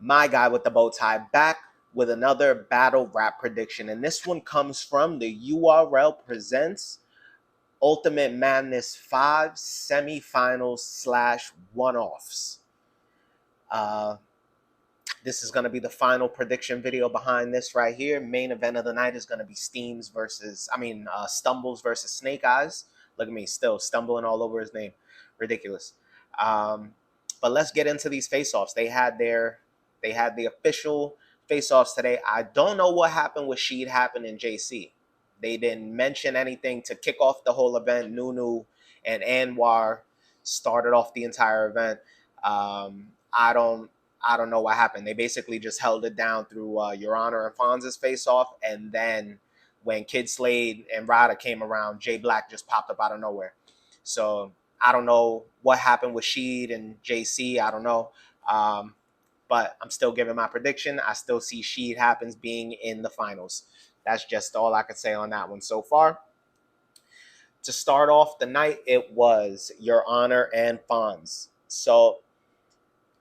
my guy with the bow tie, back with another battle rap prediction. And this one comes from the URL Presents Ultimate Madness 5 semifinals / one-offs. This is going to be the final prediction video behind this right here. Main event of the night is going to be Stumbles versus Snake Eyes. Look at me, still stumbling all over his name. Ridiculous. But let's get into these face-offs. They had the official face-offs today. I don't know what happened with Sheed Happen and JC. They didn't mention anything to kick off the whole event. Nunu and Anwar started off the entire event. I don't know what happened. They basically just held it down through Your Honor and Fonz's face-off, and then when Kid Slade and Ryder came around, Jay Black just popped up out of nowhere. So I don't know what happened with Sheed and JC. I don't know. But I'm still giving my prediction. I still see Sheed Happens being in the finals. That's just all I could say on that one so far. To start off the night, it was Your Honor and Fonz. So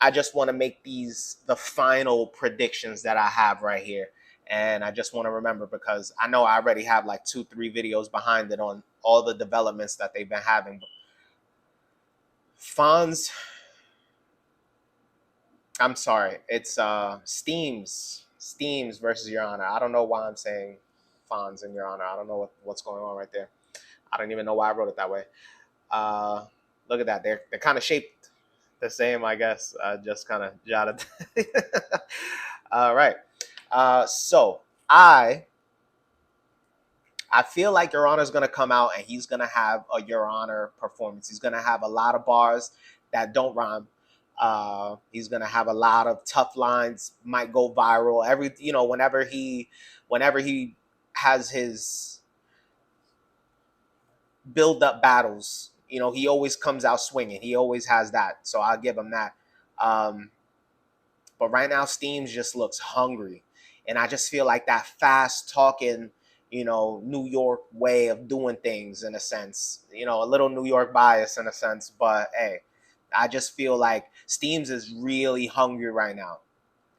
I just want to make these the final predictions that I have right here. And I just want to remember, because I know I already have like 2-3 videos behind it on all the developments that they've been having. Fonz, I'm sorry, it's Steams versus Your Honor. I don't know why I'm saying Fonz and Your Honor. I don't know what's going on right there. I don't even know why I wrote it that way. Look at that. They're kind of shaped the same, I guess. Just kind of jotted. All right. So I feel like Your Honor is going to come out and he's going to have a Your Honor performance. He's going to have a lot of bars that don't rhyme. He's going to have a lot of tough lines, might go viral. Whenever he has his build up battles, he always comes out swinging. He always has that. So I'll give him that. But right now, Steams just looks hungry. And I just feel like that fast talking, New York way of doing things, in a sense, a little New York bias in a sense. But hey, I just feel like Steams is really hungry right now.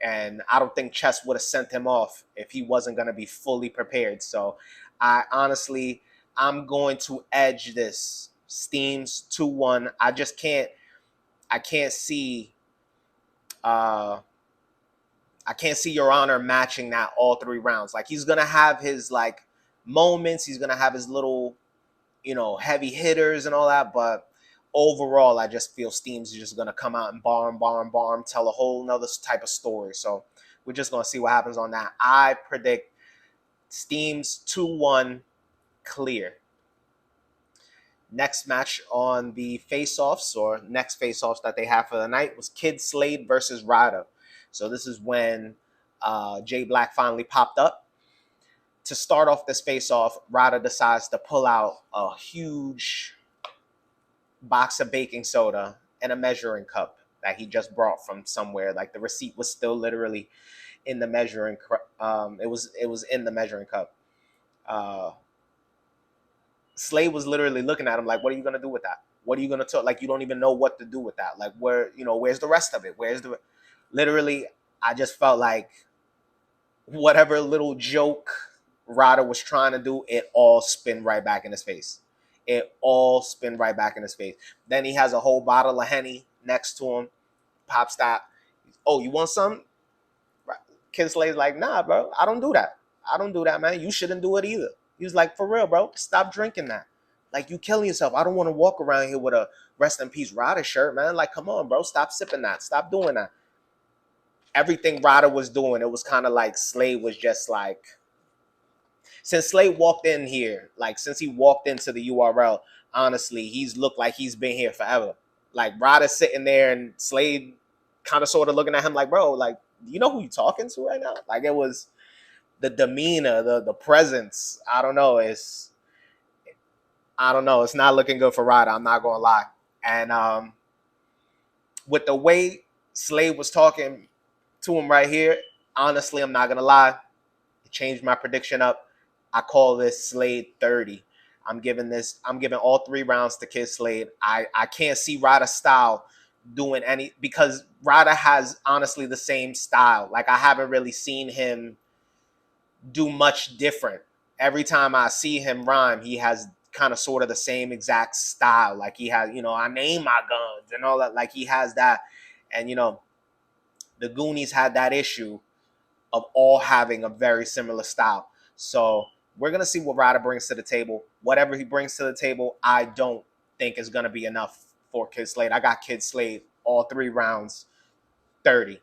And I don't think Chess would have sent him off if he wasn't going to be fully prepared. So I'm going to edge this Steams 2-1. I can't see Your Honor matching that all 3 rounds. Like, he's going to have his like moments. He's going to have his little, heavy hitters and all that. But overall, I just feel Steams is just going to come out and barm, tell a whole nother type of story. So we're just going to see what happens on that. I predict Steams 2-1 clear. Next match on the face-offs, or next face-offs that they have for the night, was Kid Slade versus Ryder. So this is when Jay Black finally popped up. To start off this face-off, Ryder decides to pull out a huge box of baking soda and a measuring cup that he just brought from somewhere. Like, the receipt was still literally in the measuring it was in the measuring cup. Slade was literally looking at him like, what are you going to do with that? What are you going to talk? Like, you don't even know what to do with that. Like, where's the rest of it? Literally, I just felt like whatever little joke Ryder was trying to do, it all spin right back in his face. Then he has a whole bottle of Henny next to him. Pops that. Oh, you want some? Kid Slade's like, nah, bro, I don't do that, man. You shouldn't do it either. He was like, for real, bro, stop drinking that. Like, you killing yourself. I don't want to walk around here with a rest in peace Ryder shirt, man. Like, come on, bro, stop sipping that. Stop doing that. Everything Ryder was doing, it was kind of like Slade was just like, since Slade walked in here, like, since he walked into the URL, honestly, he's looked like he's been here forever. Like, Ryder sitting there and Slade kind of sort of looking at him like, bro, like, you know who you talking to right now? Like, it was the demeanor, the presence. I don't know. It's not looking good for Ryder. I'm not going to lie. And with the way Slade was talking to him right here, honestly, I'm not going to lie. It changed my prediction up. I call this Slade 30. I'm giving all 3 rounds to Kid Slade. I can't see Ryder's style doing any, because Ryder has honestly the same style. Like, I haven't really seen him do much different. Every time I see him rhyme, he has kind of sort of the same exact style. Like, he has, I name my guns and all that. Like, he has that. And, the Goonies had that issue of all having a very similar style. So we're going to see what Ryder brings to the table. Whatever he brings to the table, I don't think is going to be enough for Kid Slade. I got Kid Slade all 3 rounds, 30.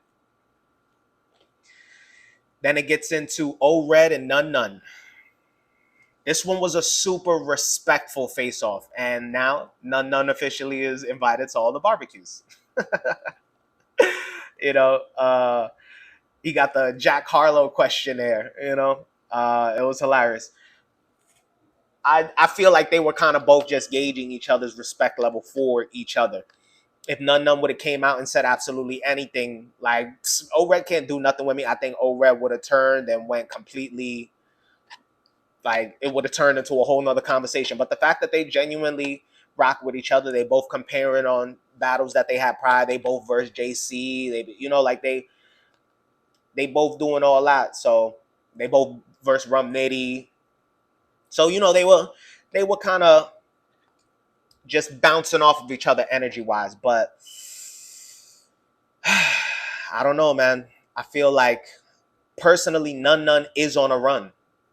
Then it gets into O-Red and None. This one was a super respectful face-off. And now None officially is invited to all the barbecues. He got the Jack Harlow questionnaire, it was hilarious. I feel like they were kind of both just gauging each other's respect level for each other. If None would have came out and said absolutely anything, like, O-Red can't do nothing with me, I think O-Red would have turned and went completely, like, it would have turned into a whole nother conversation. But the fact that they genuinely rock with each other, they both comparing on battles that they had prior, they both versus JC, they both doing all that. So they both versus Rum Nitty. So, they were kind of just bouncing off of each other energy-wise. But I don't know, man. I feel like, personally, None is on a run.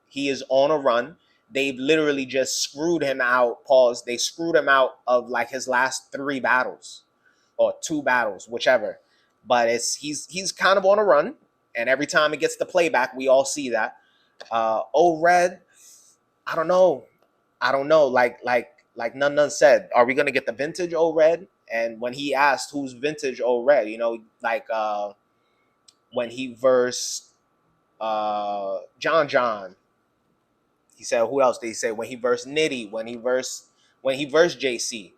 He is on a run. They've literally just screwed him out. Pause. They screwed him out of, like, his last 3 battles. Or 2 battles, whichever. But he's kind of on a run. And every time it gets the playback, we all see that. O-Red, I don't know. Like None said, are we gonna get the vintage O-Red? And when he asked who's vintage O-Red, when he versed John, he said, who else did he say? When he versed Nitty, when he versed JC.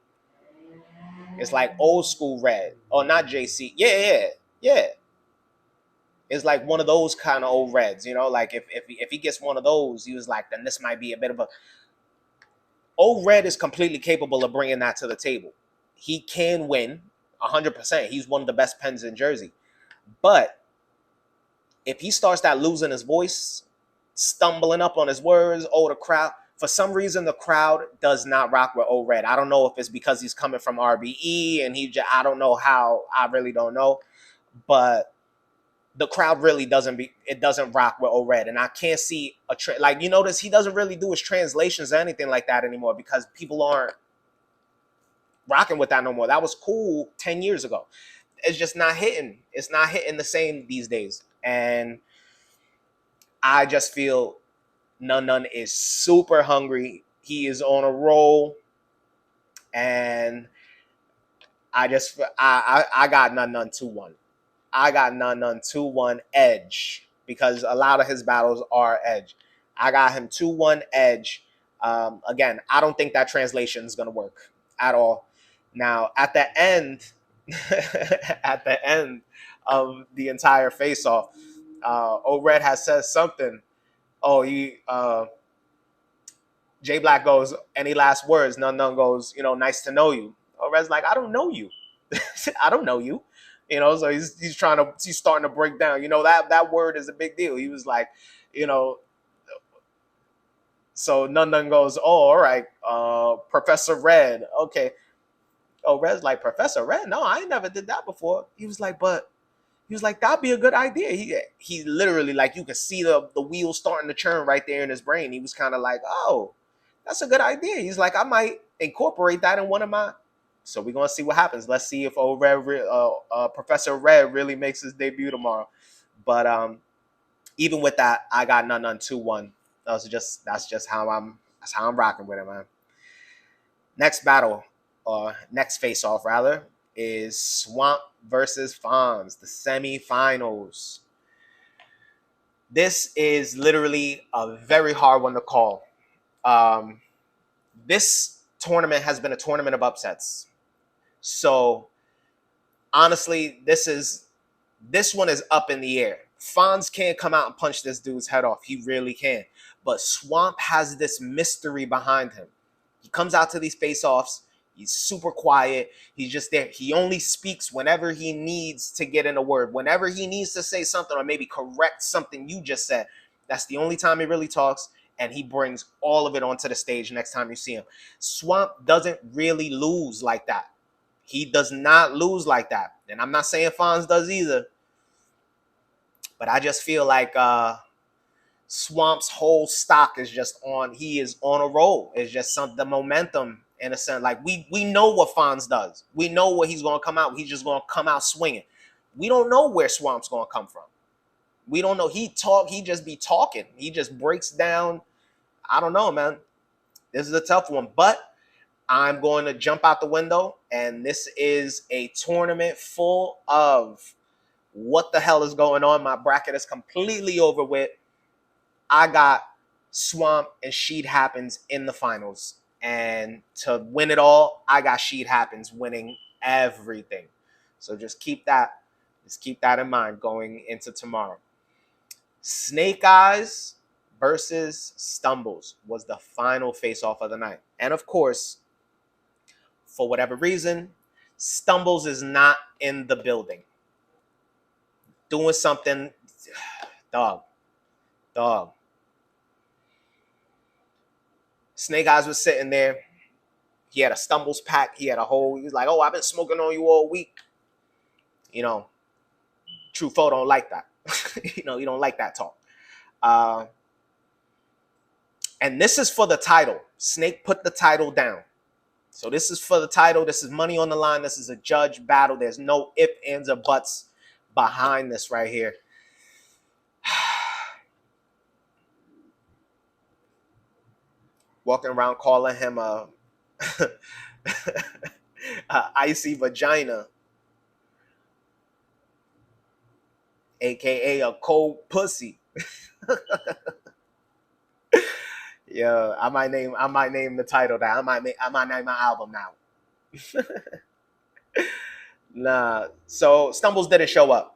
It's like old school Red. Or not JC. Yeah. It's like one of those kind of old Reds, like if he gets one of those, he was like, then this might be a bit of a... O-Red is completely capable of bringing that to the table. He can win 100%. He's one of the best pens in Jersey. But if he starts that losing his voice, stumbling up on his words, the crowd, for some reason, the crowd does not rock with O-Red. I don't know if it's because he's coming from RBE and I don't know how, I really don't know. But the crowd really doesn't rock with O-Red. And I can't see like, you notice he doesn't really do his translations or anything like that anymore because people aren't rocking with that no more. That was cool 10 years ago. It's just not hitting. It's not hitting the same these days. And I just feel None is super hungry. He is on a roll. And I got None 2-1. I got None 2-1 edge because a lot of his battles are edge. I got him 2-1 edge. Again, I don't think that translation is going to work at all. Now, at the end, of the entire face-off, O-Red has said something. J Black goes, any last words? None goes, nice to know you. O-Red's like, I don't know you. I don't know you. So he's starting to break down. That word is a big deal. He was like, so None goes, oh, all right, Professor Red. Okay. Oh, Red's like, Professor Red? No, I ain't never did that before. He was like, that'd be a good idea. He literally, like, you could see the wheels starting to churn right there in his brain. He was kind of like, oh, that's a good idea. He's like, I might incorporate that in one of my... So we're going to see what happens. Let's see if Professor Red really makes his debut tomorrow. But even with that, I got None 2-1. That's just how I'm rocking with it, man. Next battle, next face-off, rather, is Swamp versus Fonz, the semifinals. This is literally a very hard one to call. This tournament has been a tournament of upsets. So, honestly, this one is up in the air. Fonz can't come out and punch this dude's head off. He really can. But Swamp has this mystery behind him. He comes out to these face-offs. He's super quiet. He's just there. He only speaks whenever he needs to get in a word. Whenever he needs to say something or maybe correct something you just said, that's the only time he really talks. And he brings all of it onto the stage next time you see him. Swamp doesn't really lose like that. He does not lose like that. And I'm not saying Fonz does either. But I just feel like Swamp's whole stock is just on. He is on a roll. It's just the momentum in a sense. Like we know what Fonz does. We know where he's going to come out. He's just going to come out swinging. We don't know where Swamp's going to come from. We don't know. He just be talking. He just breaks down. I don't know, man. This is a tough one. But I'm going to jump out the window. And this is a tournament full of what the hell is going on. My bracket is completely over with. I got Swamp and Sheet Happens in the finals. And to win it all, I got Sheet Happens winning everything. So just keep that in mind going into tomorrow. Snake Eyes versus Stumbles was the final face-off of the night. And of course, for whatever reason, Stumbles is not in the building. Doing something, dog. Snake Eyes was sitting there. He had a Stumbles pack. He was like, oh, I've been smoking on you all week. You know, True Foe don't like that. You know, he don't like that talk. And this is for the title. Snake put the title down. So this is for the title. This is money on the line. This is a judge battle. There's no ifs, ands, or buts behind this right here. Walking around calling him a icy vagina, aka a cold pussy. Yeah, I might name the title that. I might name my album now. Nah. So Stumbles didn't show up.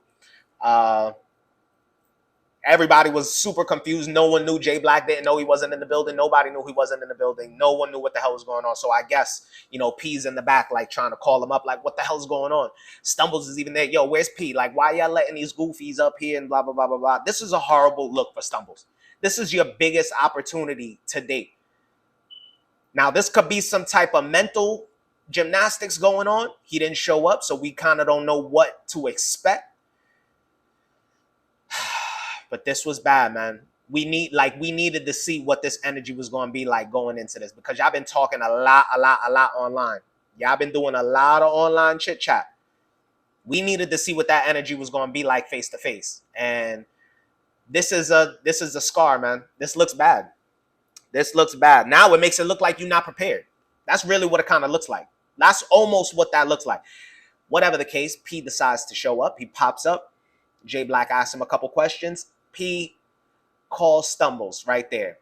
Everybody was super confused. No one knew. J Black didn't know he wasn't in the building. Nobody knew he wasn't in the building. No one knew what the hell was going on. So I guess, you know, P's in the back, like trying to call him up, like, what the hell's going on? Stumbles is even there. Yo, where's P? Like, why y'all letting these goofies up here and blah, blah, blah, blah, blah. This is a horrible look for Stumbles. This is your biggest opportunity to date. Now, this could be some type of mental gymnastics going on. He didn't show up, so we kind of don't know what to expect. But this was bad, man. We needed to see what this energy was going to be like going into this, because y'all been talking a lot online. Y'all been doing a lot of online chit chat. We needed to see what that energy was going to be like face to face. And this is a scar, man. This looks bad. This looks bad. Now it makes it look like you're not prepared. That's really what it kind of looks like. That's almost what that looks like. Whatever the case, P decides to show up. He pops up. J Black asks him a couple questions. P calls Stumbles right there.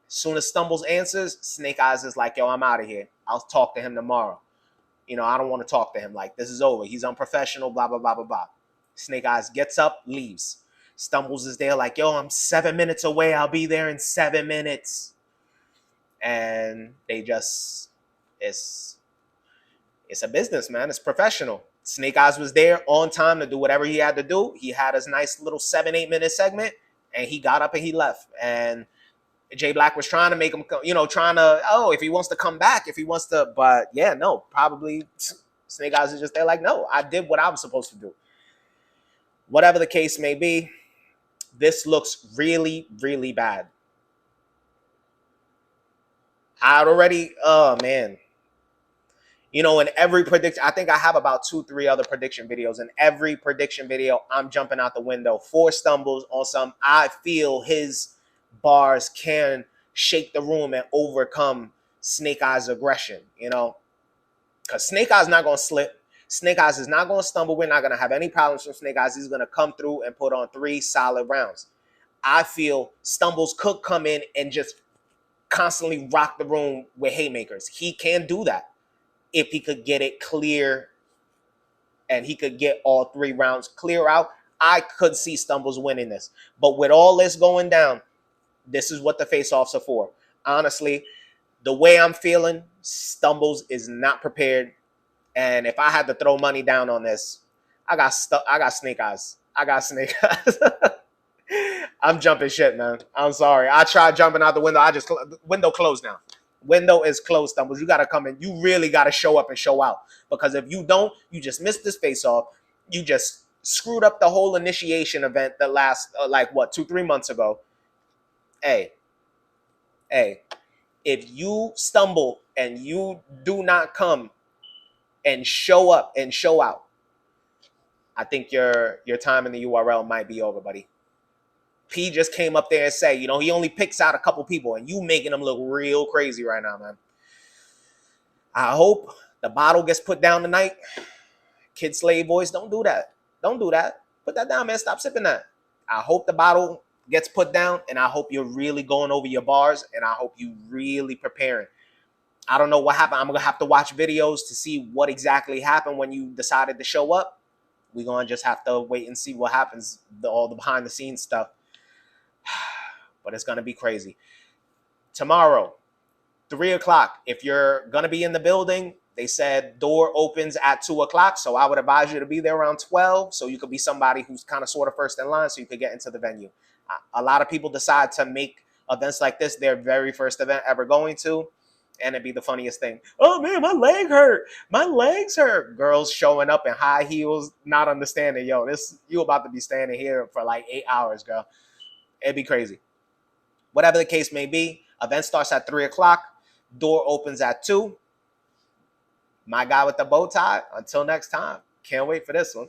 As soon as Stumbles answers, Snake Eyes is like, yo, I'm out of here. I'll talk to him tomorrow. You know, I don't want to talk to him. Like, this is over. He's unprofessional, blah, blah, blah, blah, blah. Snake Eyes gets up, leaves. Stumbles is there like, yo, I'm 7 minutes away. I'll be there in 7 minutes. And they just, it's a business, man. It's professional. Snake Eyes was there on time to do whatever he had to do. He had his nice little 7-8 minute segment, and he got up and he left. And J Black was trying to make him, you know, if he wants to come back, but yeah, no, probably Snake Eyes is just there like, no, I did what I was supposed to do. Whatever the case may be, this looks really, really bad. Oh man. You know, in every prediction, I think I have about 2-3 other prediction videos. In every prediction video, I'm jumping out the window for Stumbles on some. I feel his bars can shake the room and overcome Snake Eyes' aggression, you know, because Snake Eyes not going to slip. Snake Eyes is not going to stumble. We're not going to have any problems from Snake Eyes. He's going to come through and put on 3 solid rounds. I feel Stumbles could come in and just constantly rock the room with haymakers. He can do that if he could get it clear and he could get all 3 rounds clear out. I could see Stumbles winning this. But with all this going down, this is what the face-offs are for. Honestly, The way I'm feeling, Stumbles is not prepared. And if I had to throw money down on this, I got snake eyes. I got snake eyes. I'm jumping shit, man. I'm sorry. I tried jumping out the window. Window closed now. Window is closed, Stumbles. You got to come in. You really got to show up and show out. Because if you don't, you just missed this face off. You just screwed up the whole initiation event that last, 2-3 months ago. Hey, if you stumble and you do not come and show up and show out, I think your time in the URL might be over, buddy. P just came up there and said, he only picks out a couple people, and you making them look real crazy right now, man. I hope the bottle gets put down tonight. Kid Slade voice, don't do that. Don't do that. Put that down, man. Stop sipping that. I hope the bottle gets put down, and I hope you're really going over your bars, and I hope you really preparing. I don't know what happened. I'm going to have to watch videos to see what exactly happened when you decided to show up. We're going to just have to wait and see what happens, all the behind-the-scenes stuff. But it's going to be crazy. Tomorrow, 3 o'clock, if you're going to be in the building, they said door opens at 2 o'clock, so I would advise you to be there around 12, so you could be somebody who's kind of sort of first in line, so you could get into the venue. A lot of people decide to make events like this their very first event ever going to, and it'd be the funniest thing. Oh, man, my leg hurt. My legs hurt. Girls showing up in high heels, not understanding, you about to be standing here for like 8 hours, girl. It'd be crazy. Whatever the case may be, event starts at 3 o'clock. Door opens at 2. My guy with the bow tie. Until next time. Can't wait for this one.